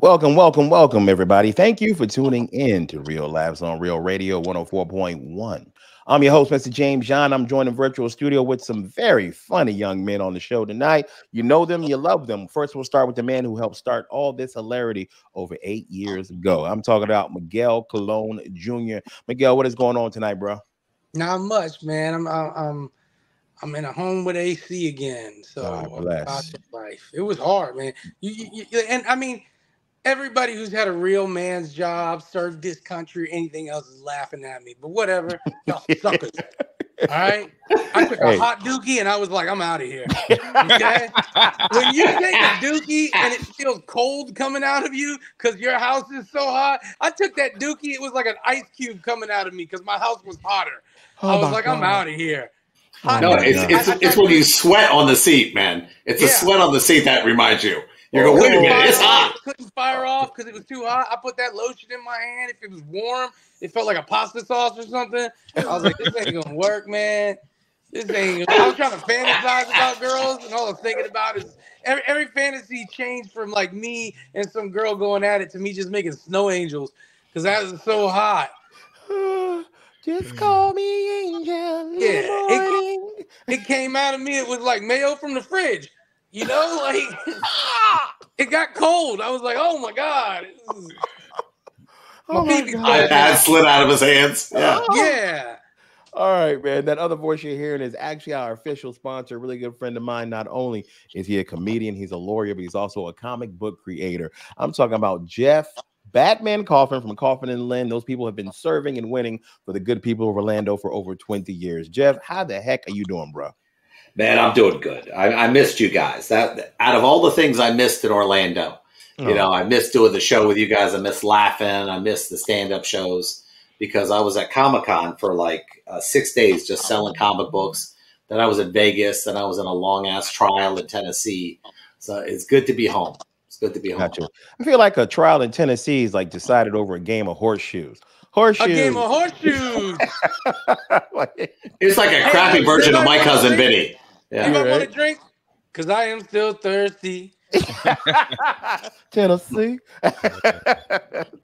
Welcome, everybody. Thank you for tuning in to Real Labs on Real Radio 104.1. I'm your host, Mr. James John. I'm joined in virtual studio with some very funny young men on the show tonight. You know them, you love them. First, we'll start with the man who helped start all this hilarity over 8 years ago. I'm talking about Miguel Colon Jr. Miguel, what is going on tonight, bro? Not much, man. I'm in a home with AC again. So God bless. life. It was hard, man. And I mean, everybody who's had a real man's job, served this country, anything else is laughing at me. But whatever, y'all suckers. All right. I took a hot dookie and I was like, I'm out of here. Okay. When you take a dookie and it feels cold coming out of you because your house is so hot, I took that dookie. It was like an ice cube coming out of me because my house was hotter. I was like, God. I'm out of here. No, it's when you sweat on the seat, man. It's the sweat on the seat that reminds you. You go, wait a minute, it's hot. Couldn't fire off because it was too hot. I put that lotion in my hand. If it was warm, it felt like a pasta sauce or something. I was like, this ain't gonna work, man. This ain't. I was trying to fantasize about girls, and all I was thinking about is every fantasy changed from like me and some girl going at it to me just making snow angels because that was so hot. Just call me Angel. Yeah, it came out of me. It was like mayo from the fridge. You know, like it got cold. I was like, oh my God. iPad slid out of his hands. Yeah. Yeah. All right, man. That other voice you're hearing is actually our official sponsor, a really good friend of mine. Not only is he a comedian, he's a lawyer, but he's also a comic book creator. I'm talking about Jeff Batman Coffin from Coffin and Lynn. Those people have been serving and winning for the good people of Orlando for over 20 years. Jeff, how the heck are you doing, bro? Man, I'm doing good. I missed you guys. That out of all the things I missed in Orlando, you know, I missed doing the show with you guys. I missed laughing. I missed the stand-up shows because I was at ComicCon for like 6 days just selling comic books. Then I was in Vegas. Then I was in a long-ass trial in Tennessee. So it's good to be home. It's good to be home. Gotcha. I feel like a trial in Tennessee is like decided over a game of horseshoes. A game of horseshoes. It's like a crappy version of My Cousin Vinny. Yeah. You want a drink? Because I am still thirsty. Tennessee.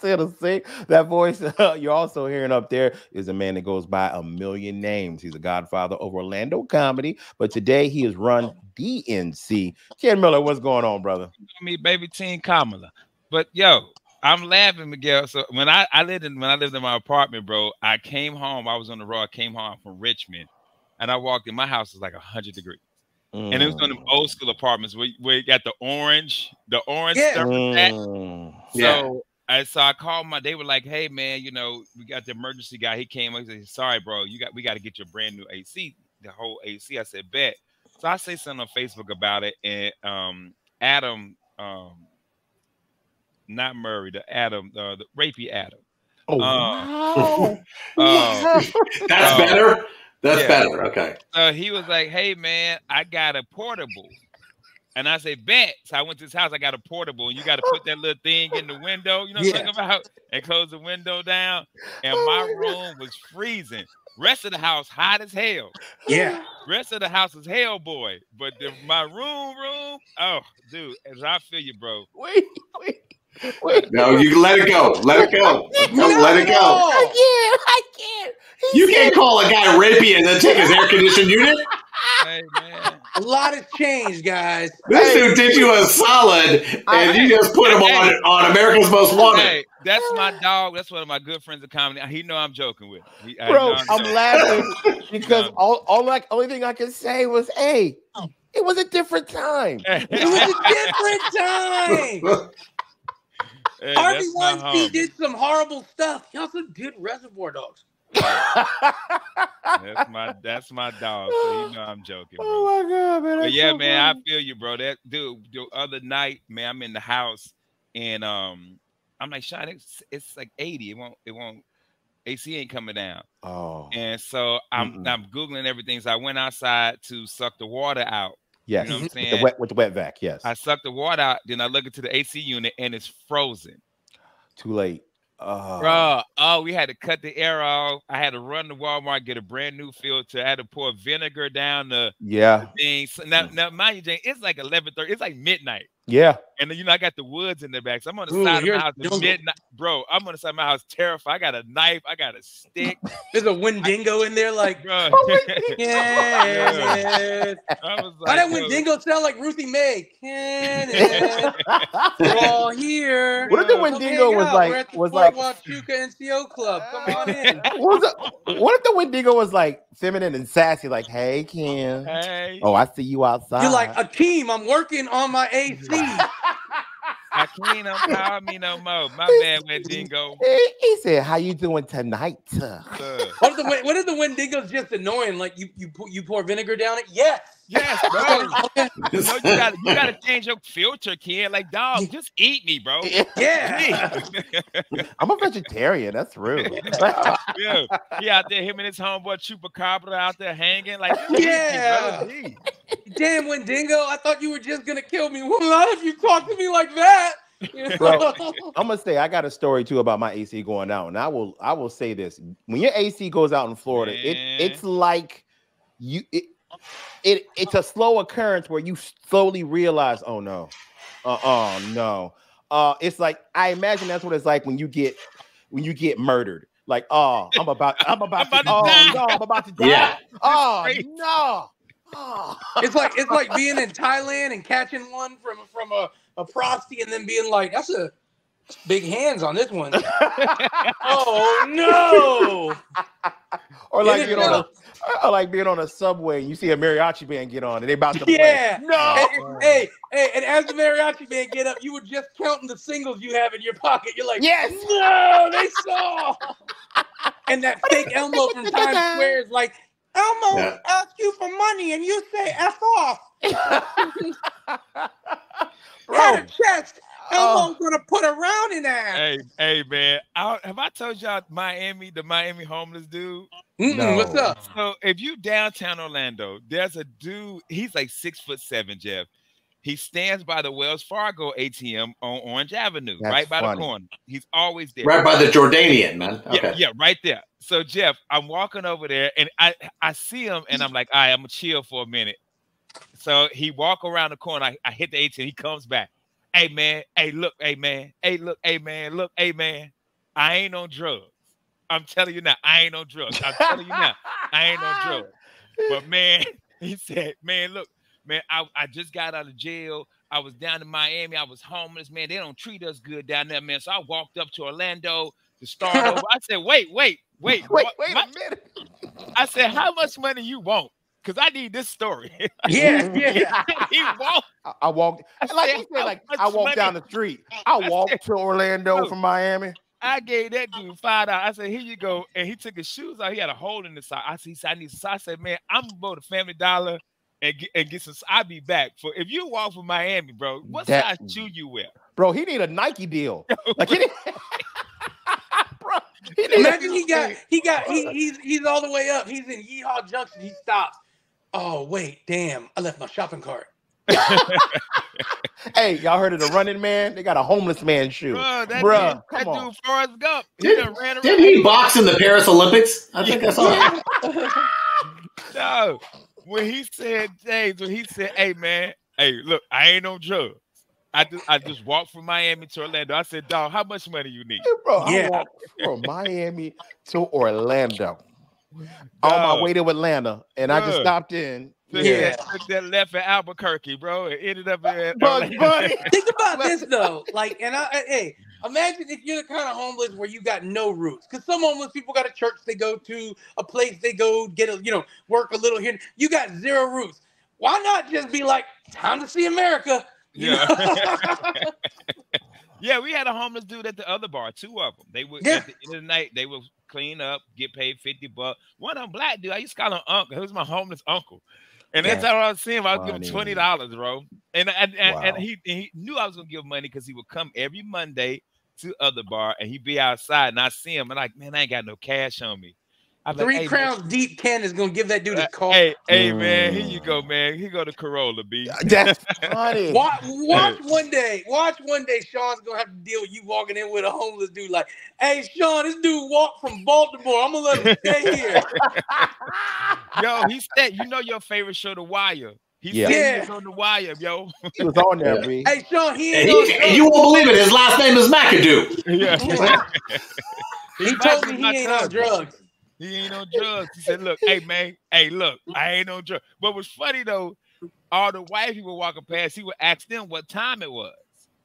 Tennessee. That voice you're also hearing up there is a man that goes by a million names. He's a godfather of Orlando comedy, but today he has run DNC. Ken Miller, what's going on, brother? Me, baby teen Kamala. But yo, I'm laughing, Miguel. So when I lived in my apartment, bro, I came home. I was on the road. I came home from Richmond, and I walked in. My house was like 100 degrees. And it was one of them old school apartments where you got the orange thermostat. So I called they were like, hey man, you know, we got the emergency guy. He came and said, sorry, bro, we got to get your brand new AC, the whole AC. I said, bet. So I say something on Facebook about it, and Adam, not Murray, the rapey Adam. Oh, wow. That's better. That's better. Okay. So he was like, hey, man, I got a portable. And I said, bet. So I went to his house. I got a portable. And you got to put that little thing in the window, you know what I'm talking about? And close the window down. And my room was freezing. Rest of the house hot as hell. Yeah. Rest of the house is hell, boy. But my room, oh, dude, as I feel you, bro. Wait. No, you let it go. Let it go. Let it go. I can't. You can't call a guy rapey and then take his air conditioned unit. Hey, man. A lot has changed, guys. This dude did you a solid, and you just put him on America's Most Wanted. Hey, that's my dog. That's one of my good friends of comedy. He know I'm joking with him. Bro, I'm laughing because only thing I can say was, hey, it was a different time. It was a different time. Hey, Harvey Weinstein did some horrible stuff. He also did Reservoir Dogs. That's my dog. So you know I'm joking, bro. Oh my God, man! But yeah, so man, funny. I feel you, bro. That dude, the other night, man, I'm in the house and I'm like, Sean, it's like 80. It won't. AC ain't coming down. Oh. And so I'm Googling everything. So I went outside to suck the water out. Yes. You know what I'm saying? With the wet vac, yes. I sucked the water out, then I look into the AC unit and it's frozen. Too late. Bro, we had to cut the air off. I had to run to Walmart, get a brand new filter. I had to pour vinegar down the thing. So now mind you, Jane, it's like 11:30. It's like midnight. Yeah. And then, I got the woods in the back. So I'm on the Ooh, side of you're my house in the at jungle. midnight. Bro, I'm on the side of my house terrified. I got a knife. I got a stick. There's a Wendigo in there, like, Bro. Kenneth. I was How like, that yo. Wendigo sound like Ruthie Mae? Kenneth, we're all here. What if the Come Wendigo hang was out. like We're at the was Fort like Huachuca NCO Club. Come on in. what if the Wendigo was like feminine and sassy, like, hey Kim. Hey, Oh, I see you outside. You're like, Akeem, I'm working on my AC. I can't power me no more. My bad, Wendigo. He said, how you doing tonight? What if the Wendigo's just annoying? Like you pour vinegar down it? Yes. Yes, bro. You gotta change your filter, kid. Like, dog, just eat me, bro. Yeah. I'm a vegetarian. That's rude. Yeah, he out there, him and his homeboy Chupacabra out there hanging. Like, Yeah. eat me, bro. Damn, Wendigo, I thought you were just gonna kill me. Well, not if you talk to me like that. Bro, I'm gonna say I got a story too about my AC going out, and I will say this: when your AC goes out in Florida, it's like it's a slow occurrence where you slowly realize, oh no, no, it's like I imagine that's what it's like when you get murdered. Like, oh, I'm about to die. No, I'm about to die. Yeah. Oh no. Oh. It's like being in Thailand and catching one from a prosty and then being like, that's a big hands on this one. Oh no. Or like being on a subway and you see a mariachi band get on and they about to play. Yeah. No. Hey, and as the mariachi band get up, you were just counting the singles you have in your pocket. You're like, yes. No, they saw. And that fake Elmo from Times Square is like, Elmo asked you for money and you say F off. Had a chest. Elmo's gonna put a round in that. Hey, man. Have I told y'all the Miami homeless dude? No. What's up? So if you downtown Orlando, there's a dude, he's like 6'7", Jeff. He stands by the Wells Fargo ATM on Orange Avenue, right by the corner. He's always there. Right by the Jordanian, man. Okay. Yeah, right there. So, Jeff, I'm walking over there, and I see him, and I'm like, all right, I'm going to chill for a minute. So he walk around the corner. I hit the ATM. He comes back. Hey, man. Hey, look. Hey, man. Hey, look. Hey, man. Look. Hey, man. I ain't on drugs. I'm telling you now. I ain't on drugs. I'm telling you now. I ain't on drugs. But, man, he said, man, look. Man, I just got out of jail. I was down in Miami. I was homeless, man. They don't treat us good down there, man. So I walked up to Orlando to start over. I said, wait a minute. I said, how much money you want? Because I need this story. Yeah. He walked. I walked. Like he said, like I walked down the street. I walked to Orlando from Miami. I gave that dude $5. I said, here you go. And he took his shoes out. He had a hole in the side. I said, I need some. I said, man, I'm going to go to Family Dollar and get some. I'll be back for if you walk from Miami, bro. What size shoe you wear, bro? He need a Nike deal. Like he bro. Imagine he's all the way up. He's in Yeehaw Junction. He stops. Oh wait, damn! I left my shopping cart. Hey, y'all heard of the Running Man? They got a homeless man shoe, bro. That dude, Forrest Gump. Didn't he box in the Paris Olympics? I think I saw it. No. When he said, hey, man, hey, look, I ain't on drugs. I just walked from Miami to Orlando. I said, dog, how much money you need? Bro, I walked from Miami to Orlando. On my way to Atlanta, and I just stopped in. Took that left at Albuquerque, bro. It ended up in Bugs Bunny. Think about this though, like, hey, imagine if you're the kind of homeless where you got no roots. Because some homeless people got a church they go to, a place they go get work a little here. You got zero roots. Why not just be like, time to see America? Yeah. Yeah, we had a homeless dude at the other bar, 2 of them. They would at the end of the night, they would clean up, get paid $50. One of them black dude, I used to call him uncle. He was my homeless uncle. And that's how I was seeing him. I was giving him $20, bro. And he knew I was gonna give him money because he would come every Monday to other bar and he'd be outside and I see him and like, man, I ain't got no cash on me. I'm 3 like, crowns man, deep. Ken is gonna give that dude a call. Hey, man, here you go, man. Here go the Corolla, B. That's funny. Watch one day. Sean's gonna have to deal with you walking in with a homeless dude. Like, hey, Sean, this dude walked from Baltimore. I'm gonna let him stay here. Yo, he said, you know your favorite show, The Wire. He Yeah. said Yeah. he was on the wire, yo. He was on there, Yeah. B. Hey, Sean, he And, ain't and you won't believe it. His last name is McAdoo. Yeah. He might told be me my he ain't on cousin. drugs. He ain't on drugs. He said, look, hey, man, hey, look, I ain't on drugs. But what's funny, though, all the white people walking past, he would ask them what time it was.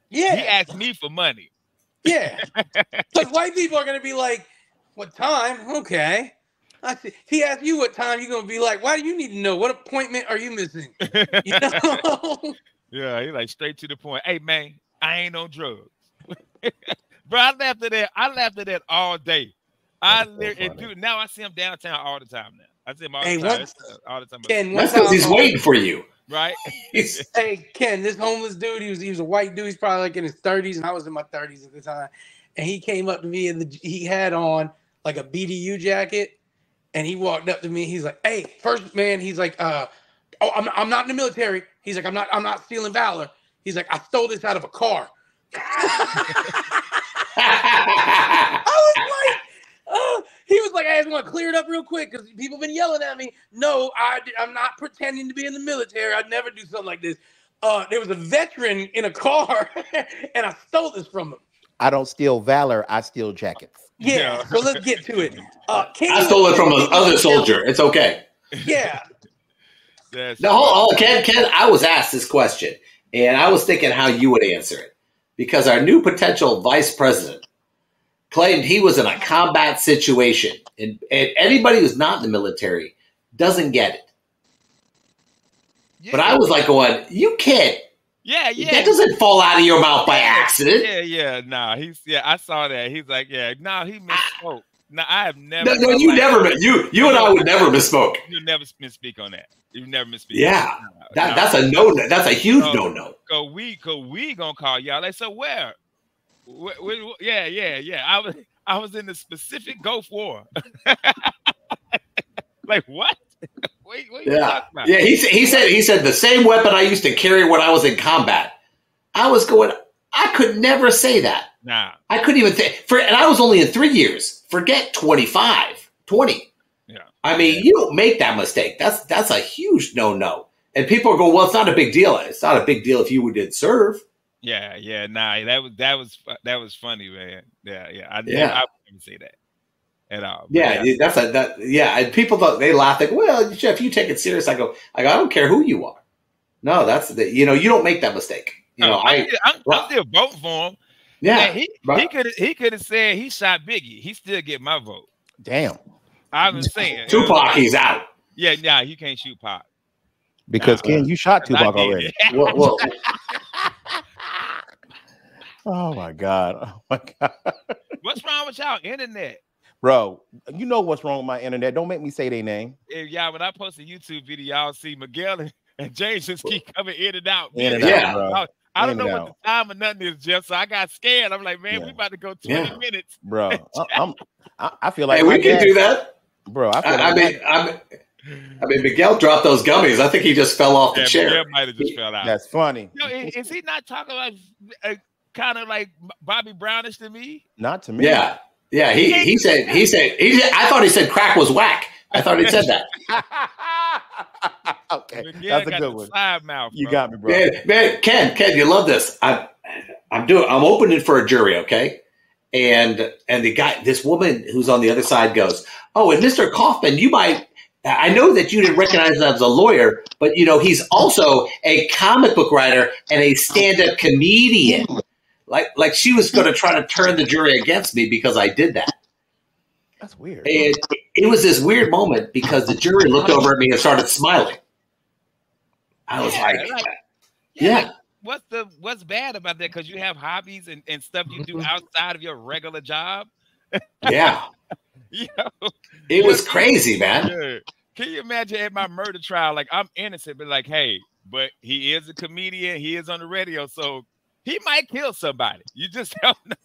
Yeah. He asked me for money. Yeah. Because white people are going to be like, what time? Okay. I see. If he asks you what time, you're going to be like, why do you need to know? What appointment are you missing? You know? Yeah, he like straight to the point. Hey, man, I ain't on drugs. Bro, I laughed at that. I laughed at that all day. Dude, now I see him downtown all the time now. I see him all the time. All the time. Ken, That's because he's waiting for you. Right? Hey, Ken, this homeless dude, he was a white dude. He's probably like in his 30s, and I was in my 30s at the time. And he came up to me, and he had on like a BDU jacket. And he walked up to me. He's like, "Hey, first man." He's like, "Oh, I'm not in the military." He's like, "I'm not stealing valor." He's like, "I stole this out of a car." I was like, "Oh." He was like, "I just want to clear it up real quick because people been yelling at me." No, I'm not pretending to be in the military. I'd never do something like this. There was a veteran in a car, and I stole this from him. I don't steal valor. I steal jackets. Yeah, so let's get to it. I stole it from another soldier. It's okay. Yeah. No, Ken, I was asked this question, and I was thinking how you would answer it. Because our new potential vice president claimed he was in a combat situation, and anybody who's not in the military doesn't get it. Yeah. But I was like going, you can't. Yeah. That doesn't fall out of your mouth by accident. Yeah. Nah, I saw that. He's like, yeah, no, he misspoke. No, I have never. No, you never. You and I would never misspoke. You never misspeak on that. You never misspeak. Yeah, that's a no. That's a huge no. Cause we gonna call y'all. Like, so where? Yeah. I was in the specific Gulf War. Like what? What are you talking about? Yeah. He said the same weapon I used to carry when I was in combat. I was going. I could never say that. Nah. I couldn't even think. And I was only in 3 years. Forget 25, 20. Yeah. I mean, you don't make that mistake. That's a huge no. And people are going, well, it's not a big deal. It's not a big deal if you did serve. Yeah. Nah, that was funny, man. Yeah. I wouldn't say that at all. Yeah, and people thought they laugh like, well, Jeff, you take it serious. I go, I don't care who you are. No, that's you don't make that mistake. I'm still voting for him. Yeah, he could have said he shot Biggie. He still get my vote. Damn. I was saying Tupac, he's out. Yeah, nah, he can't shoot Pac. Because Ken, you shot Tupac already. Well. Oh my God. What's wrong with y'all internet? Bro, you know what's wrong with my internet. Don't make me say their name. When I post a YouTube video, y'all see Miguel and James just keep coming in and out. Bro. I don't know what the time or nothing is, Jeff. So I got scared. I'm like, man, we about to go 20 minutes. Bro, I feel like we can do that. Bro, I mean, Miguel dropped those gummies. I think he just fell off the chair. Miguel might have just fell out. That's funny. Is he not talking like kind of like Bobby Brownish to me? Not to me. Yeah. He said. I thought he said crack was whack. I thought he said that. Okay, Miguel that's a good one. Side mouth, you got me, bro. Man, Ken, you love this. I'm opening for a jury, okay? And the guy, this woman who's on the other side goes, "Oh, and Mr. Kaufman, you might. I know that you didn't recognize him as a lawyer, but he's also a comic book writer and a stand-up comedian." Like she was going to try to turn the jury against me because I did that. That's weird. And it was this weird moment because the jury looked over at me and started smiling. I was like, What's bad about that? Because you have hobbies and stuff you do outside of your regular job. Yeah. It was crazy, man. Yeah. Can you imagine at my murder trial? Like, I'm innocent, but like, hey, but he is a comedian. He is on the radio, so he might kill somebody. You just don't know.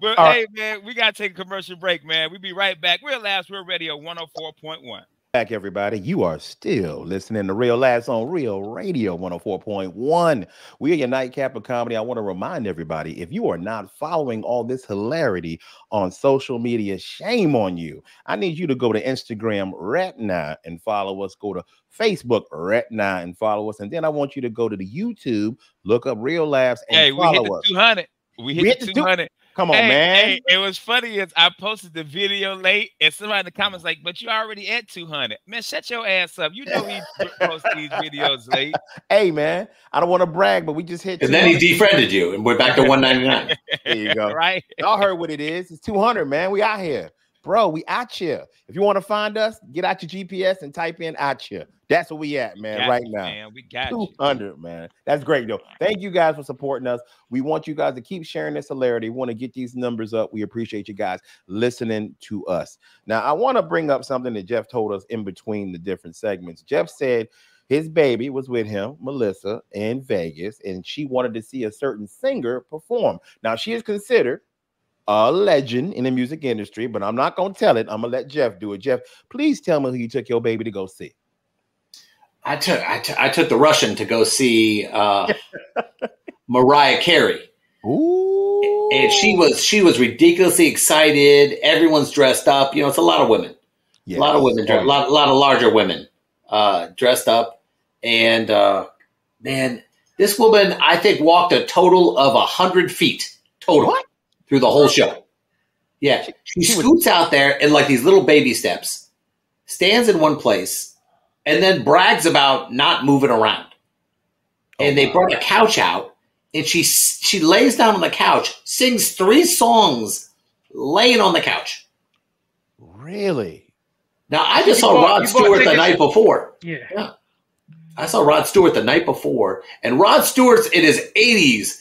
But hey, man, we got to take a commercial break, man. We'll be right back. Real Laughs, Real Radio 104.1. Back, everybody. You are still listening to Real Laughs on Real Radio 104.1. We are your nightcap of comedy. I want to remind everybody, if you are not following all this hilarity on social media, shame on you. I need you to go to Instagram right now and follow us. Go to Facebook right now and follow us. And then I want you to go to the YouTube, look up Real Laughs, and follow us. We hit the 200. We hit the 200. Come on, man. Hey, it was funny is I posted the video late, and somebody in the comments like, "But you already at 200." Man, shut your ass up. You know he posts these videos late. Hey, man, I don't want to brag, but we just hit. And then he defriended you, and we're back to 199. There you go. Right? Y'all heard what it is. It's 200, man. We out here. Bro, we out here. If you want to find us, get out your GPS and type in out here. That's where we at, man, right now. Man, we got 200, man. That's great, though. Thank you guys for supporting us. We want you guys to keep sharing this hilarity. We want to get these numbers up. We appreciate you guys listening to us. Now, I want to bring up something that Jeff told us in between the different segments. Jeff said his baby was with him, Melissa, in Vegas, and she wanted to see a certain singer perform. Now, she is considered a legend in the music industry, but I'm not going to tell it. I'm going to let Jeff do it. Jeff, please tell me who you took your baby to go see. I took the Russian to go see Mariah Carey. Ooh. And she was ridiculously excited. Everyone's dressed up. You know, it's a lot of women. Yes. A lot of women, a lot of larger women dressed up. And man, this woman, I think, walked a total of 100 feet total. What? Through the whole show. Yeah. She scoots out there in like these little baby steps, stands in one place, and then brags about not moving around. And they brought a couch out, and she lays down on the couch, sings 3 songs laying on the couch. Really? Now, I just saw Rod Stewart the night before. Yeah. I saw Rod Stewart the night before, and Rod Stewart's in his 80s.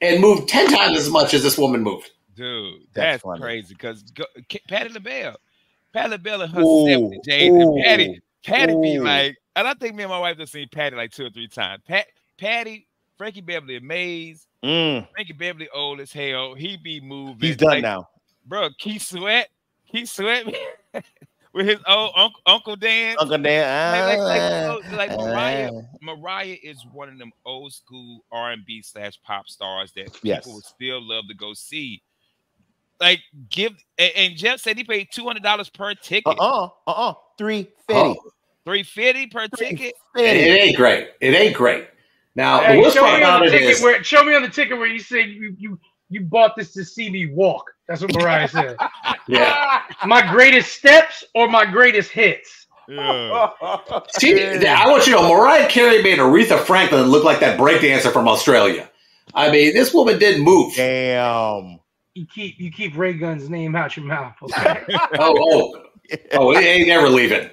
And moved 10 times as much as this woman moved. Dude, that's crazy. Because Patti LaBelle in her 70s, James, and Patti be like, and I think me and my wife have seen Patti like 2 or 3 times. Patti, Frankie Beverly amazed. Frankie Beverly old as hell. He be moving. He's done now. Bro, Keith Sweat with his old Uncle Dan. Uncle Dan. Like Mariah is one of them old school R&B / pop stars that people would still love to go see. Like and Jeff said he paid $200 per ticket. $350. $350 per ticket. It ain't great. Now, hey, the worst part about it is, show me on the ticket where you say you bought this to see me walk. That's what Mariah said. Yeah. My greatest steps or my greatest hits? Yeah. I want you to know, Mariah Carey made Aretha Franklin look like that breakdancer from Australia. I mean, this woman didn't move. Damn. You keep Ray Gunn's name out your mouth. Okay? It ain't never leaving.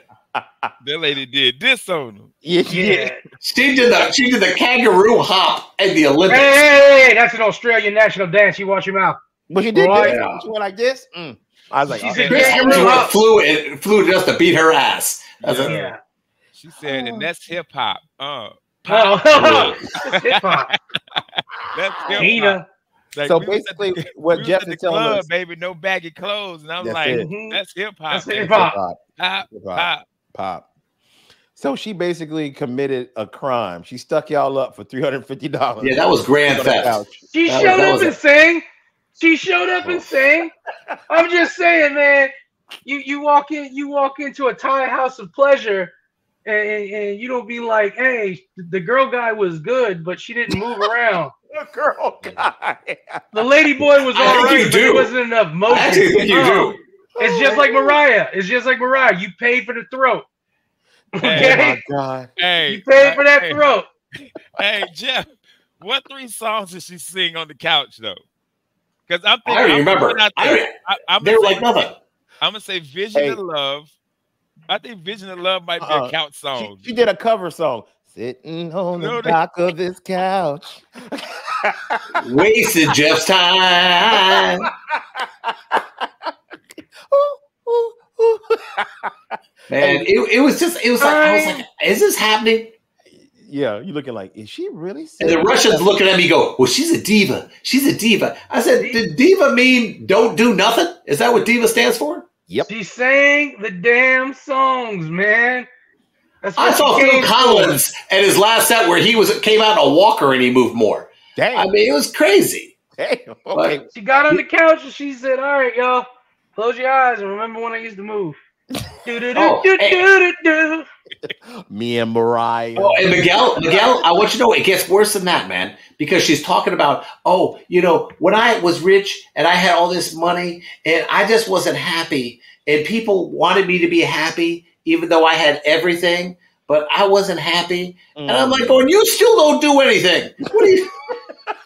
That lady did this on him. Yeah. She did the kangaroo hop at the Olympics. Hey, that's an Australian national dance. You watch your mouth. But she did this. She went like this. I was like, Chris Hemsworth flew just to beat her ass. She said, and that's hip hop. That's hip hop. That's hip hop. Like, so basically, what Jeff is telling us, baby, no baggy clothes, and I'm like, that's hip hop. That's hip hop. Pop. So she basically committed a crime. She stuck y'all up for $350. Yeah, that was grand theft. She showed up and sang. She showed up and sang. I'm just saying, man. You walk into a Thai house of pleasure, and you don't be like, hey, the girl guy was good, but she didn't move around. The girl guy. The lady boy was all right, but there wasn't enough motion. I actually think you do. It's just like Mariah. You paid for the throat. Okay? Oh my God. Hey, you paid for that throat. Hey, Jeff, what 3 songs did she sing on the couch though? Because I'm thinking, I don't remember. They were like nothing. I'm gonna say "Vision of Love." I think "Vision of Love" might be a couch song. She did a cover song. Sitting on the dock of this couch. Wasted Jeff's time. Man, it was like, I was like, is this happening? Yeah, you're looking like, is she really? And the Russians looking at me go, well, she's a diva. She's a diva. I said, did diva mean don't do nothing? Is that what diva stands for? Yep. She sang the damn songs, man. That's what I saw Phil Collins at his last set where he came out in a walker and he moved more. Damn. I mean, it was crazy. Damn. Okay. But she got on the couch and she said, "All right, y'all, close your eyes and remember when I used to move." Me and Mariah. Oh, and Miguel, I want you to know it gets worse than that, man, because she's talking about, when I was rich and I had all this money and I just wasn't happy and people wanted me to be happy even though I had everything, but I wasn't happy. And I'm like, going, you still don't do anything. What are you?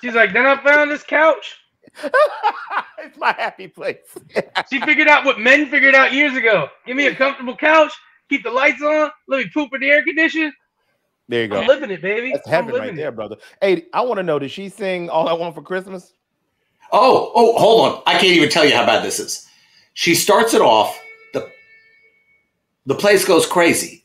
She's like, then I found this couch. It's my happy place. She figured out what men figured out years ago. Give me a comfortable couch, keep the lights on, let me poop in the air conditioner. There you go. I'm living it, baby. That's heaven right there, brother. Hey, I want to know, did she sing All I Want for Christmas? Oh, hold on. I can't even tell you how bad this is. She starts it off. The place goes crazy.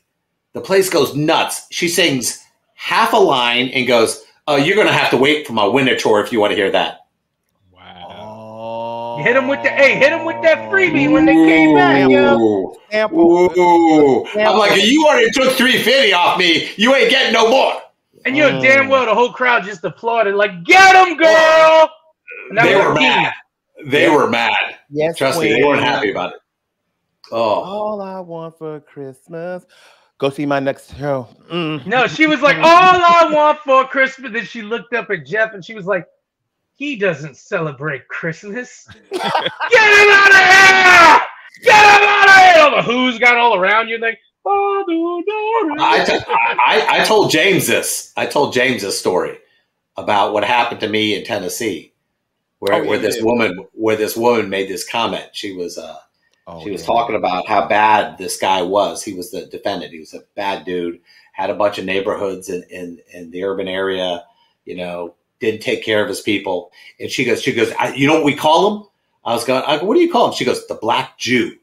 The place goes nuts. She sings half a line and goes, "Oh, you're going to have to wait for my winter tour if you want to hear that." Wow. Hit him with that freebie when they came back, yo. Ooh. I'm like, you already took $350 off me. You ain't getting no more. And you know damn well the whole crowd just applauded, like, "Get him, girl!" They were mad. They were mad. Yes, trust me, they weren't happy about it. Oh, all I want for Christmas. Go see my next show. No, she was like, "All I want for Christmas." Then she looked up at Jeff and she was like, "He doesn't celebrate Christmas. Get him out of here! Get him out of here!" All the Who's got all around you. Like, I told James this. I told James this story about what happened to me in Tennessee, where this woman made this comment. She was talking about how bad this guy was. He was the defendant. He was a bad dude. Had a bunch of neighborhoods in the urban area. Didn't take care of his people. And she goes, you know what we call him? I go, what do you call him? She goes, the Black Jew.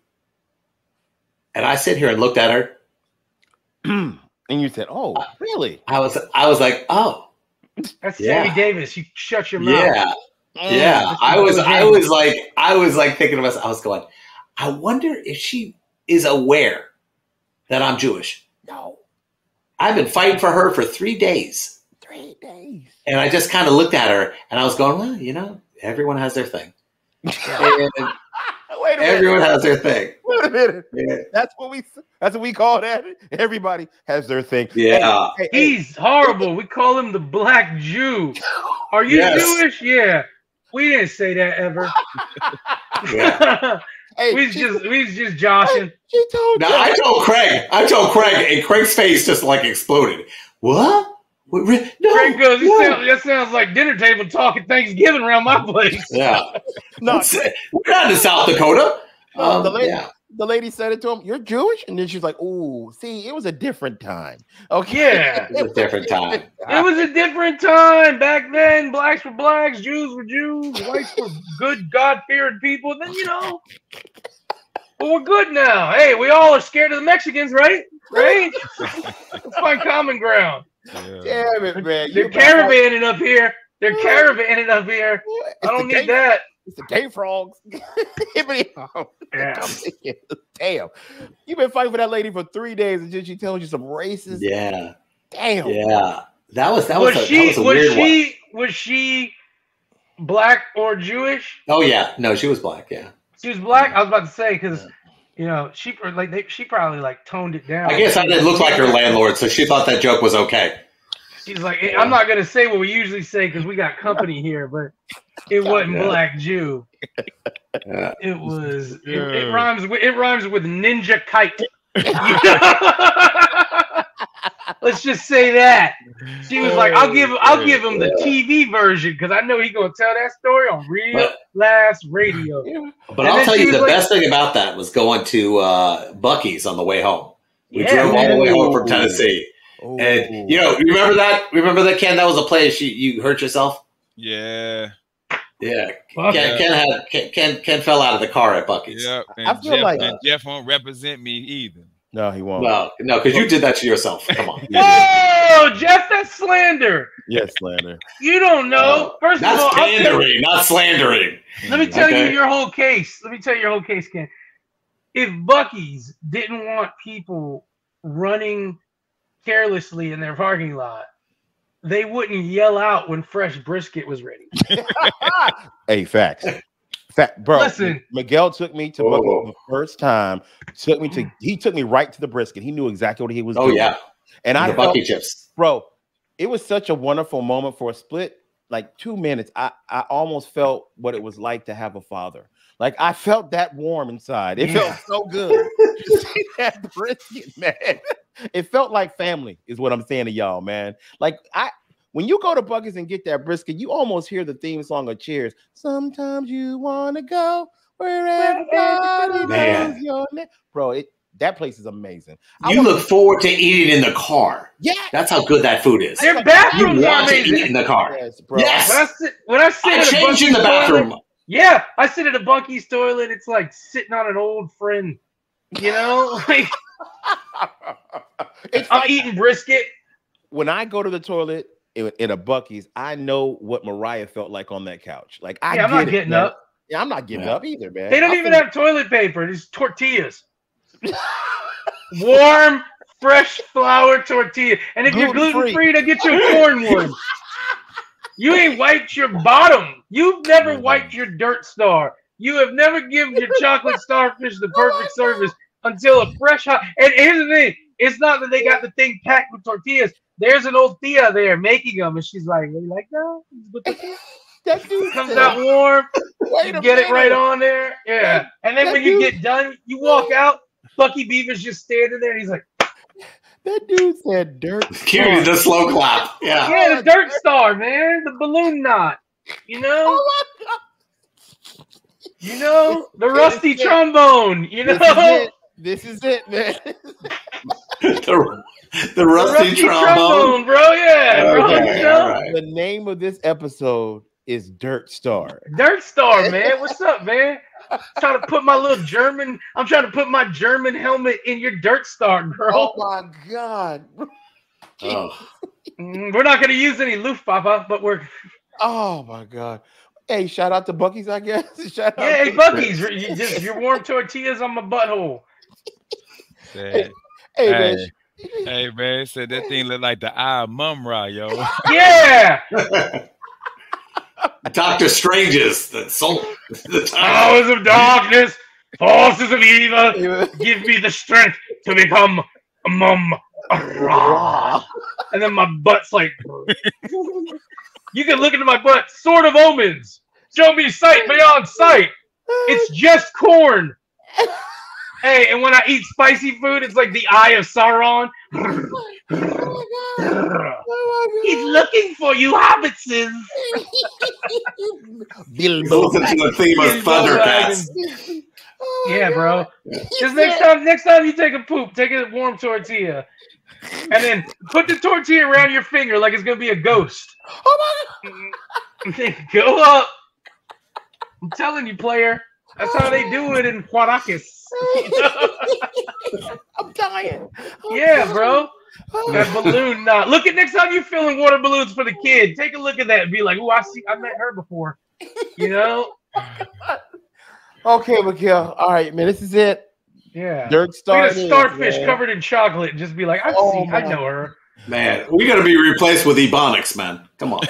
And I sit here and looked at her. And you said, "Oh, really?" I was like, "Oh, that's Sammy Davis. You shut your mouth." Yeah. I was like thinking to myself, I was going, I wonder if she is aware that I'm Jewish. No. I've been fighting for her for 3 days. 3 days. And I just kind of looked at her and I was going, well, everyone has their thing. Wait a minute. Everyone has their thing. Wait a minute. Yeah. That's what we call that. Everybody has their thing. Yeah. Hey, he's horrible. We call him the Black Jew. Are you Jewish? Yeah. We didn't say that ever. Yeah. Hey, we just joshing. She told now, I told Craig, and Craig's face just like exploded. What? No. Craig goes, that sounds like dinner table talk at Thanksgiving around my place. Yeah. No, we're not in South Dakota. The lady said it to him, "You're Jewish?" And then she's like, "Ooh, see, it was a different time." Okay. Yeah. It was a different time. It was a different time. Back then, blacks were blacks, Jews were Jews, whites were good, God-fearing people. Then, but we're good now. Hey, we all are scared of the Mexicans, right? Right? Let's find common ground. Yeah. Damn it, man. They're caravanning up here. I don't need that. It's the gay frogs. Yeah. Damn. You've been fighting for that lady for 3 days and then she tells you some racist. Yeah. Damn. Yeah. That was a weird one. Was she black or Jewish? Oh yeah. No, she was black, yeah. She was black? I was about to say, because she probably toned it down. I guess I didn't look like her landlord, so she thought that joke was okay. She's like, I'm not gonna say what we usually say because we got company here, but it wasn't Black Jew. Yeah. It was. It rhymes with ninja kite. Let's just say that. She was like, I'll give him the TV version because I know he's gonna tell that story on Real Last Radio. But I'll tell you, the best thing about that was going to Buc-ee's on the way home. We drove all the way home from Tennessee. Ooh. And remember that? Remember that, Ken? That was a place you hurt yourself. Yeah. Yeah. Ken fell out of the car at Buc-ee's. Yeah. I feel like Jeff won't represent me either. no, he won't. No, because you did that to yourself. Come on. Whoa, Jeff, that's slander. Yes, slander. You don't know. First of all, pandering, not slandering. Let me tell you your whole case. Ken. if Buc-ee's didn't want people running carelessly in their parking lot, they wouldn't yell out when fresh brisket was ready. Hey, facts. Bro, Listen, Miguel took me to Buc-ee's the first time. He took me right to the brisket. He knew exactly what he was doing. Yeah. And I felt, Buc-ee chips. Bro, it was such a wonderful moment for a split, like 2 minutes. I almost felt what it was like to have a father. Like I felt that warm inside. It felt so good. That brisket, man. It felt like family, is what I'm saying to y'all, man. Like when you go to Buc-ee's and get that brisket, you almost hear the theme song of Cheers. Sometimes you want to go where everybody knows your name. Bro, that place is amazing. You look forward to eating in the car. Yeah. That's how good that food is. Their bathrooms are amazing. To eat in the car. Yes, bro. Yes. When I sit I changed in the bathroom. Yeah, I sit at a Buc-ee's toilet. It's like sitting on an old friend. You know? Like I'm eating brisket. When I go to the toilet in a Buc-ee's, I know what Mariah felt like on that couch. Like I'm not getting up. Yeah, I'm not getting up either, man. They don't even have toilet paper. It's tortillas. Warm, fresh flour tortilla. And if you're gluten-free, they'll get you a corn one. You ain't wiped your bottom. You've never wiped your dirt star. You have never given your chocolate starfish the perfect service until a fresh hot. And here's the thing. It's not that they got the thing packed with tortillas. There's an old tia there making them. And she's like, you like that? That dude comes out warm. You get it right on there. Yeah. And then when you get done, you walk out. Bucky Beaver's just standing there. And he's like, that dude said dirt. Cue the slow clap. Yeah. Yeah, the dirt star, man. The balloon knot. You know? Oh my God. You know? The rusty trombone. You know? This is it, man. the rusty trombone, bro. Yeah. Okay, right. The name of this episode is Dirt Star. Dirt Star, man. What's up, man? I'm trying to put my German helmet in your Dirt Star, bro. Oh my God. We're not gonna use any Luftwaffe, but we're. Oh my God. Hey, shout out to Buc-ee's, I guess. Hey, Buc-ee's. Your warm tortillas on my butthole. Hey, man. Hey, man. Said that thing looked like the eye of Mum-Ra, yo. Yeah. Doctor Strange's the soul. The powers of darkness, forces of evil, give me the strength to become a Mum-Ra. And then my butt's like, you can look into my butt. Sword of Omens. Show me sight beyond sight. It's just corn. Hey, and when I eat spicy food, it's like the eye of Sauron. He's looking for you, hobbitses. Listen to the theme of Thundercats. Yeah, bro. Just next time you take a poop, take a warm tortilla. And then put the tortilla around your finger like it's going to be a ghost. Oh my God. Go up. I'm telling you, player. That's how they do it in Huaracas. I'm dying. Yeah, bro. That balloon knot. Look at next time you're filling water balloons for the kid. Take a look at that and be like, "Oh, I met her before." You know? Okay, Miguel. All right, man. This is it. Yeah. Dirt Star. Look at a starfish covered in chocolate and just be like, I know her. Man, we got to be replaced with Ebonics, man. Come on.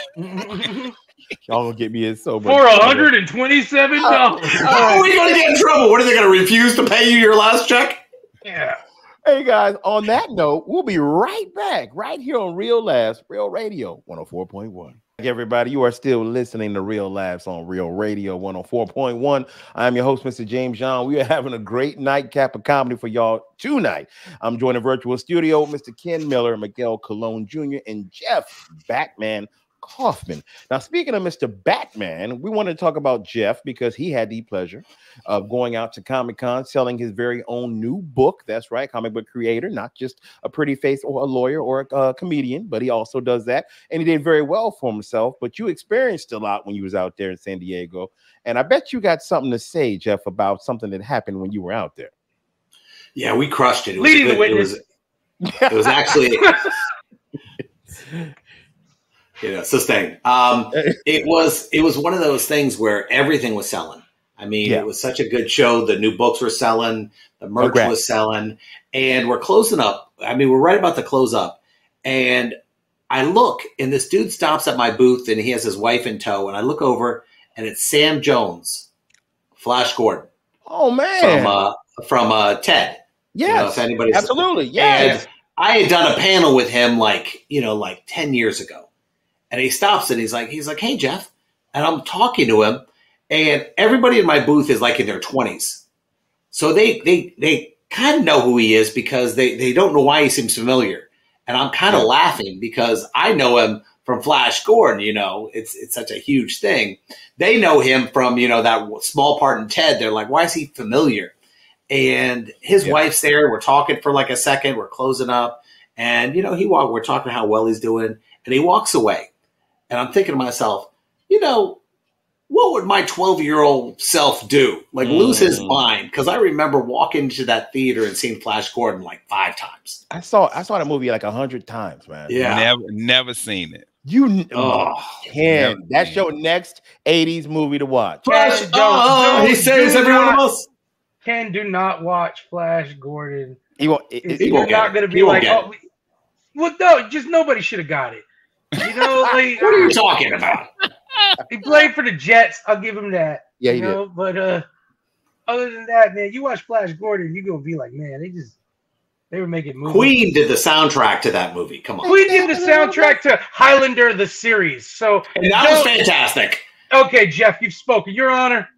Y'all gonna get me in so much for $127. How are we gonna get in trouble? What are they gonna refuse to pay you your last check? Yeah. Hey guys, on that note, we'll be right back right here on Real Laughs, Real Radio 104.1. Everybody, you are still listening to Real Laughs on Real Radio 104.1. I'm your host, Mr. James John. We are having a great nightcap of comedy for y'all tonight. I'm joined in virtual studio with Mr. Ken Miller, Miguel Colon Jr., and Jeff Batman Kaufman. Now, speaking of Mr. Batman, we wanted to talk about Jeff because he had the pleasure of going out to ComicCon, selling his very own new book. That's right, comic book creator, not just a pretty face or a lawyer or a comedian, but he also does that. And he did very well for himself. But you experienced a lot when you was out there in San Diego. And I bet you got something to say, Jeff, about something that happened when you were out there. Yeah, we crushed it. It was leading the witness. It was actually... sustained. It was one of those things where everything was selling. I mean, it was such a good show. The new books were selling, the merch was selling, and we're closing up. I mean, we're right about to close up. And I look, and this dude stops at my booth, and he has his wife in tow. And I look over, and it's Sam Jones, Flash Gordon. Oh, man. From TED. Yes, you know, if anybody's, absolutely. Yes. And I had done a panel with him like 10 years ago. And he stops and he's like, hey, Jeff. And I'm talking to him. And everybody in my booth is like in their 20s. So they kind of know who he is because they don't know why he seems familiar. And I'm kind of laughing because I know him from Flash Gordon, you know, it's such a huge thing. They know him from, you know, that small part in TED. They're like, why is he familiar? And his wife's there. We're talking for like a second. We're closing up. And, you know, we're talking how well he's doing. And he walks away. And I'm thinking to myself, you know, what would my 12-year-old self do? Like lose his mind? Because I remember walking into that theater and seeing Flash Gordon like 5 times. I saw the movie like 100 times, man. Yeah. Never seen it. Ken, that's your next 80s movie to watch. Flash, he saves every one of us. Ken, do not watch Flash Gordon. You're not going to be like, well, no, just nobody should have got it. You know, like what are you talking about? He played for the Jets. I'll give him that. Yeah, he did. But other than that, man, you watch Flash Gordon, you're gonna be like, man, they were making movies. Queen did the soundtrack to that movie. Come on. Queen did the soundtrack to Highlander the series. So and that was fantastic. Okay, Jeff, you've spoken. Your Honor.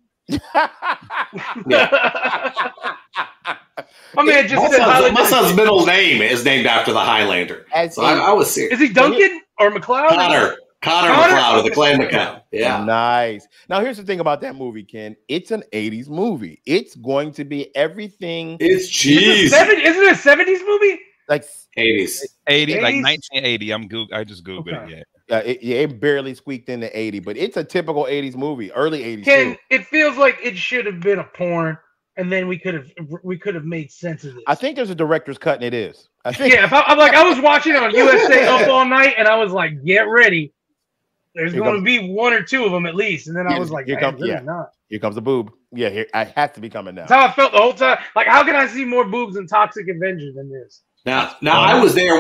My man just said my son's middle name is named after the Highlander. So I was serious. Is he Duncan or McLeod? Connor McLeod of the Clan McCown. Yeah. Nice. Now, here's the thing about that movie, Ken. It's an 80s movie. It's going to be everything. It's cheese. Isn't it a 70s movie? Like 80s. 80, like 1980. I just Googled it. Yeah. It barely squeaked into 80, but it's a typical 80s movie, early 80s. Ken, it feels like it should have been a porn, and then we could have made sense of it. I think there's a director's cut, and it is. I think. Yeah, I was watching it on USA Up All Night, and I was like, get ready. There's going to be 1 or 2 of them at least, and then I was like, here comes the boob. Yeah, I have to be coming now. That's how I felt the whole time. Like, how can I see more boobs in Toxic Avenger than this? Now I was there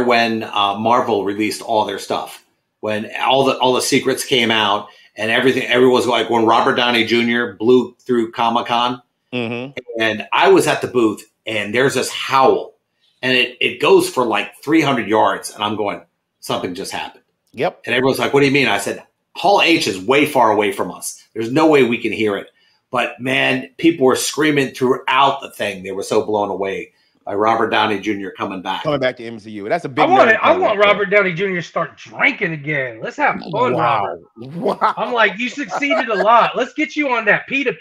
when Marvel released all their stuff, when all the secrets came out and everything. Everyone's like when Robert Downey Jr. blew through ComicCon, and I was at the booth, and there's this howl, and it goes for like 300 yards, and I'm going, something just happened. Yep. And everyone's like, what do you mean? I said, Hall H is way far away from us. There's no way we can hear it. But, man, people were screaming throughout the thing. They were so blown away by Robert Downey Jr. coming back. Coming back to MCU. That's a big I want Robert Downey Jr. to start drinking again. Let's have fun, Robert. Wow. I'm like, you succeeded a lot. Let's get you on that pita.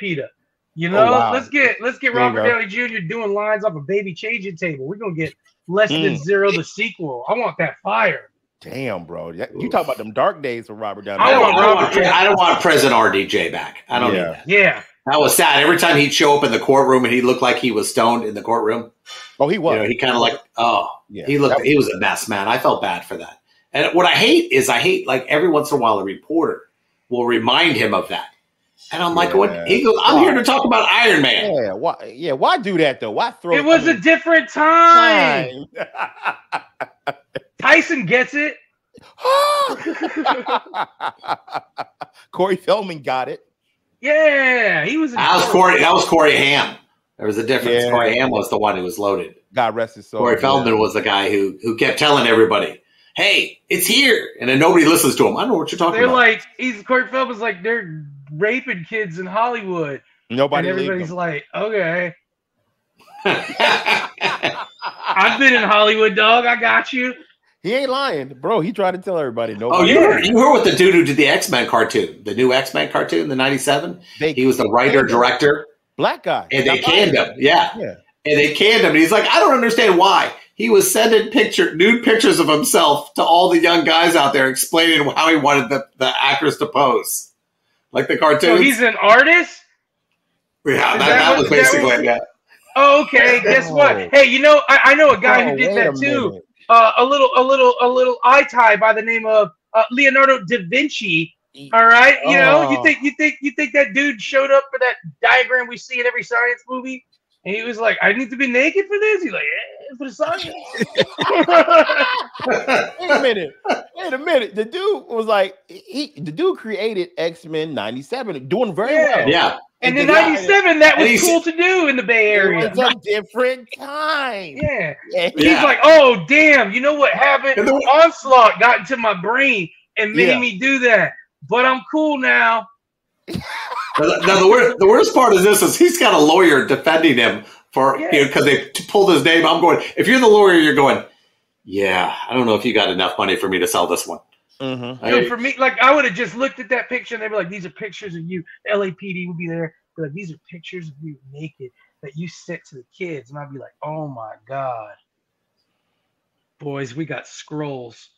You know, let's get Robert Downey Jr. doing lines off a baby changing table. We're going to get Less Than Zero, the sequel. I want that fire. Damn, bro. You talk about them dark days for Robert Downey. I don't want President RDJ back. I don't need that. Yeah. That was sad. Every time he'd show up in the courtroom and he looked like he was stoned in the courtroom. Oh, he was. You know, he kind of like, he was a mess, man. I felt bad for that. And what I hate like every once in a while a reporter will remind him of that. And I'm like, what? He goes, I'm here to talk about Iron Man. Yeah, why do that though? Why throw it? Was a different time. Tyson gets it. Corey Feldman got it. Yeah, he was. That was Corey Haim. There was a difference. Yeah. Corey Haim was the one who was loaded. God rest his soul. Corey Feldman was the guy who kept telling everybody, "Hey, it's here," and then nobody listens to him. I don't know what you're talking about. They're like, Corey Feldman's like they're raping kids in Hollywood. Everybody's like, okay. I've been in Hollywood, dog. I got you. He ain't lying, bro. He tried to tell everybody. You heard what the dude who did the X-Men cartoon, the new X-Men cartoon, the '97. He was the writer director, black guy, and they canned him. Yeah, and they canned him. And he's like, I don't understand why. He was sending nude pictures of himself to all the young guys out there, explaining how he wanted the actors to pose, like the cartoon. So he's an artist. Yeah, that was basically it. Oh, okay. Guess what? Hey, you know, I know a guy who did that too. A little eye tie by the name of Leonardo da Vinci All right, you know, you think that dude showed up for that diagram we see in every science movie, and he was like, "I need to be naked for this." He's like, "Yeah, for the science." Wait a minute. The dude was like, the dude created X-Men '97, doing very well. Yeah. And in '97, that was cool to do in the Bay Area. It was a different time. Yeah. He's like, "Oh, damn! You know what happened? Onslaught got into my brain and made me do that. But I'm cool now." Now the worst part of this is he's got a lawyer defending him for because they pulled his name. I'm going. If you're the lawyer, you're going. Yeah, I don't know if you got enough money for me to sell this one. Mm-hmm. Dude, for me, like I would have just looked at that picture and they'd be like, "These are pictures of you." LAPD would be there. Be like, "These are pictures of you naked that you sent to the kids," and I'd be like, "Oh my god, boys, we got scrolls."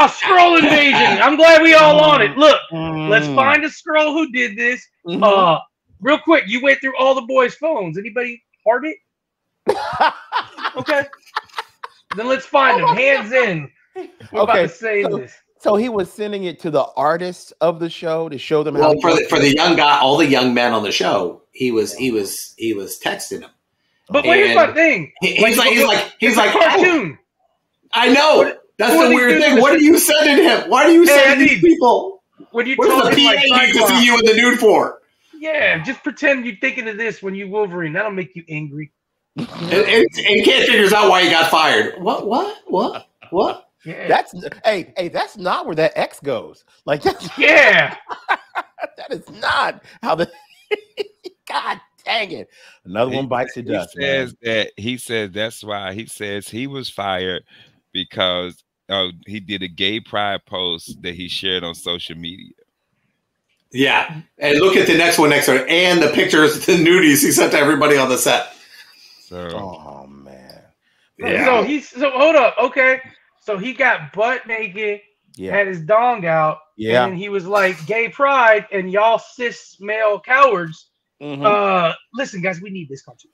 Scroll invasion. I'm glad we all on it. Look, let's find a scroll who did this. Real quick, you went through all the boys' phones. Anybody heart it? Okay. Then let's find them. Hands in. We're about to say this. So he was sending it to the artists of the show to show them how. Well, for the young guy, all the young men on the show, he was texting them. But here's my thing. He's like cartoon. I know. That's the weird thing. What are you sending him? Why are you sending these people? What does the PA need to see you in the nude for? Yeah, just pretend you're thinking of this when you Wolverine. That'll make you angry. And he can't figure out why he got fired. What? Yeah. That's not where that X goes. Like that is not how the God dang it. Another one bites the dust. He says that's why he says he was fired because he did a gay pride post that he shared on social media. Yeah. And look at the next one and the pictures, the nudies he sent to everybody on the set. Oh man. Yeah. So hold up. Okay. So he got butt naked, had his dong out, and he was like gay pride and y'all cis male cowards. Listen, guys, we need this cartoon.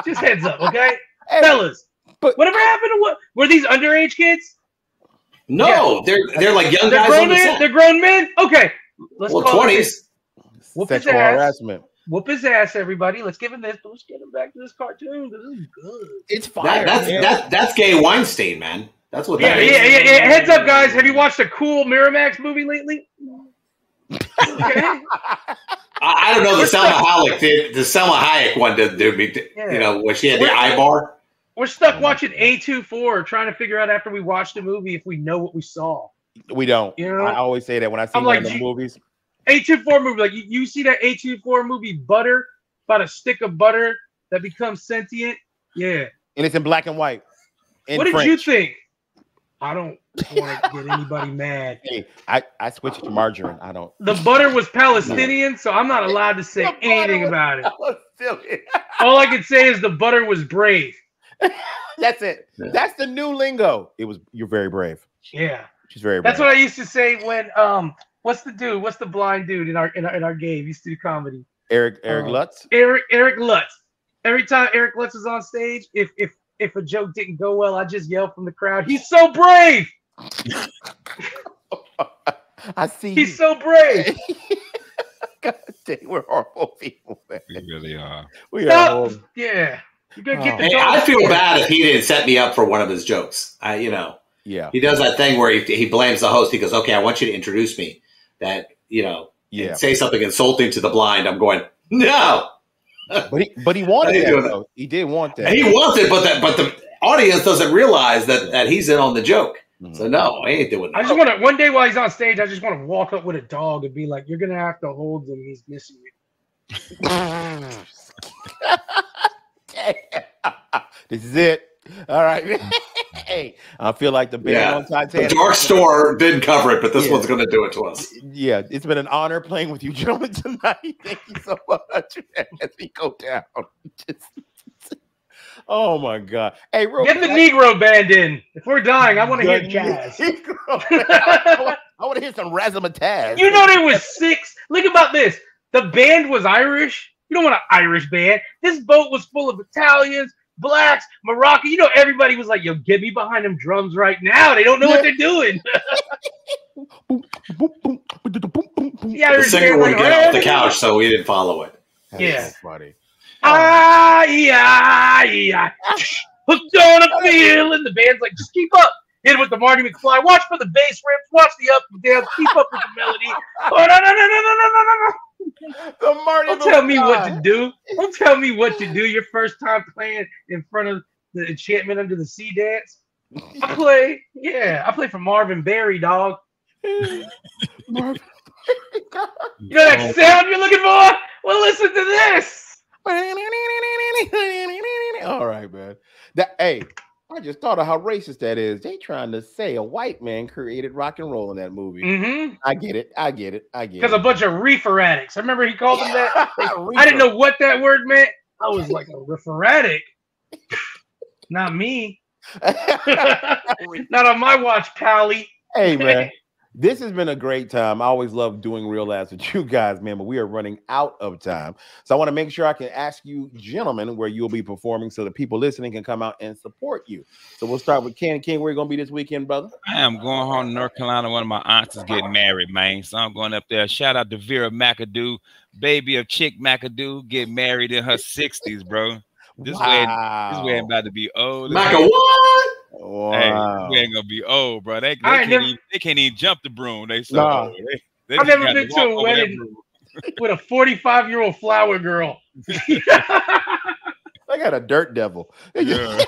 Just heads up, okay? Hey, fellas. But whatever happened to what were these underage kids? No, they're like young guys. Grown men? They're grown men? Okay. Let's 20s. Whoop his ass. Harassment. Whoop his ass, everybody. Let's give him this, but let's get him back to this cartoon. This is good. It's fire. That's gay Weinstein, man. That's what that is. Yeah. Heads up, guys. Have you watched a cool Miramax movie lately? Okay. I don't know. The Selma Hayek one didn't do me. You know, when she had the eye bar. We're stuck watching A24, trying to figure out after we watched a movie if we know what we saw. We don't. You know? I always say that when I see one of the movies. A24 movie, like you see that A24 movie Butter, about a stick of butter that becomes sentient. Yeah. And it's in black and white. What did you think? I don't want to get anybody mad. Hey, I switched to margarine. I don't. The butter was Palestinian, so I'm not allowed to say anything about it. All I can say is the butter was brave. That's it. Yeah. That's the new lingo. You're very brave. Yeah. She's very brave. That's what I used to say when what's the blind dude in our game? Used to do comedy. Eric Lutz? Eric Lutz. Every time Eric Lutz is on stage, if a joke didn't go well, I just yell from the crowd, "He's so brave!" I see. He's so brave. God dang, we're horrible people, man. We really are. We are horrible. Yeah. I feel bad if he didn't set me up for one of his jokes. He does that thing where he blames the host. He goes, "Okay, I want you to introduce me." That and say something insulting to the blind. I'm going, no. But he wanted that. Though. He did want that. He wants it, but the audience doesn't realize that he's in on the joke. Mm-hmm. So no, I ain't doing that. I just want to one day while he's on stage, I just want to walk up with a dog and be like, "You're gonna have to hold him. He's missing you." This is it. All right. Hey, I feel like the band on Titanic. The Dark Store didn't cover it, but this one's going to do it to us. Yeah, it's been an honor playing with you gentlemen tonight. Thank you so much as we go down. Oh my God! Hey, get the Negro band in. If we're dying, I want to hear jazz. I want to hear some razzmatazz. You know there was 6. Think about this. The band was Irish. You don't want an Irish band. This boat was full of Italians, blacks, Moroccan. You know, everybody was like, "Yo, get me behind them drums right now." They don't know what they're doing. Yeah, the singer would get off the couch, so we didn't follow it. Yeah, so funny. Hooked on a feeling. The band's like, just keep up. Hit it with the Marty McFly. Watch for the bass rips. Watch the up and downs. Keep up with the melody. Oh no. The Marty Don't tell me what to do. Don't tell me what to do. Your first time playing in front of the Enchantment Under the Sea dance. I play for Marvin Berry, dog. Marvin. You know that sound you're looking for? Well, listen to this. All right, man. Hey, I just thought of how racist that is. They trying to say a white man created rock and roll in that movie. Mm-hmm. I get it. Because a bunch of reefer addicts. I remember he called them that. I didn't know what that word meant. I was like, a reefer addict? Not me. Not on my watch, Pally. Hey, man. This has been a great time. I always love doing Real Laughs with you guys, man, but we are running out of time. So I want to make sure I can ask you, gentlemen, where you'll be performing so the people listening can come out and support you. So we'll start with Ken. Ken, where are you going to be this weekend, brother? I am going home to North Carolina. One of my aunts is getting married, man. So I'm going up there. Shout out to Vera McAdoo, baby of Chick McAdoo, get married in her 60s, bro. This wedding about to be old. Maca what? Wow. Hey, we ain't gonna be old, bro. They can't even jump the broom. They so old. I've never been to a wedding with a 45-year-old flower girl. I got a dirt devil. Yeah.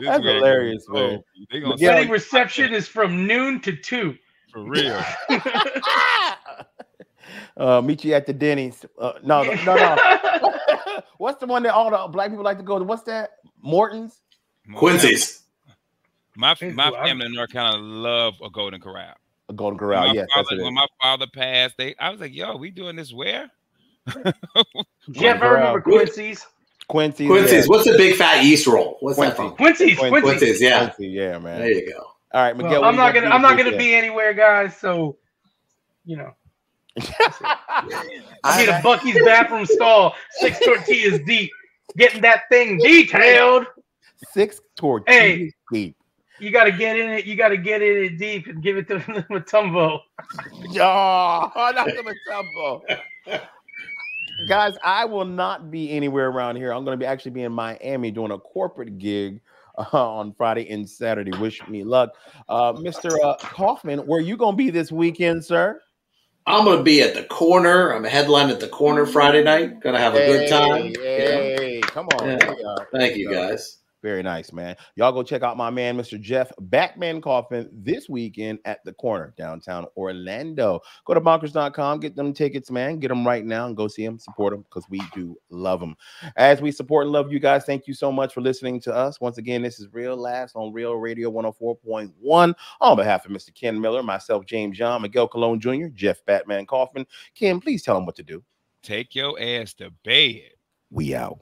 That's hilarious, man. Wedding reception is from noon to 2. For real. Meet you at the Denny's. No. What's the one that all the black people like to go to? What's that? Morton's? Quincy's. My family in North Carolina love a Golden Corral. A Golden Corral, yes. When my father passed, I was like, "Yo, we doing this where?" Jeff, I remember Quincy's. Quincy's. Yeah. What's the big fat yeast roll? What's that from? Quincy's. Yeah. Quincy, yeah, man. There you go. All right, Miguel. Well, I'm not gonna be anywhere, guys. So, you know. I need a Bucky's bathroom stall, 6 tortillas deep, getting that thing detailed. 6 tortillas deep. You gotta get in it. You gotta get in it deep and give it to Matumbo. Oh, not the Matumbo. Guys, I will not be anywhere around here. I'm going to actually be in Miami doing a corporate gig on Friday and Saturday. Wish me luck. Mr. Kaufman, where are you going to be this weekend, sir? I'm going to be at the Corner. I'm a headline at the Corner Friday night. Going to have a good time. Hey, come on. Yeah. Thank you, guys. Very nice, man. Y'all go check out my man, Mr. Jeff Batman Kaufman, this weekend at the Corner, downtown Orlando. Go to bonkers.com, get them tickets, man. Get them right now and go see them, support them, because we do love them. As we support and love you guys, thank you so much for listening to us. Once again, this is Real Laughs on Real Radio 104.1. On behalf of Mr. Ken Miller, myself, James John, Miguel Colon Jr., Jeff Batman Kaufman. Ken, please tell them what to do. Take your ass to bed. We out.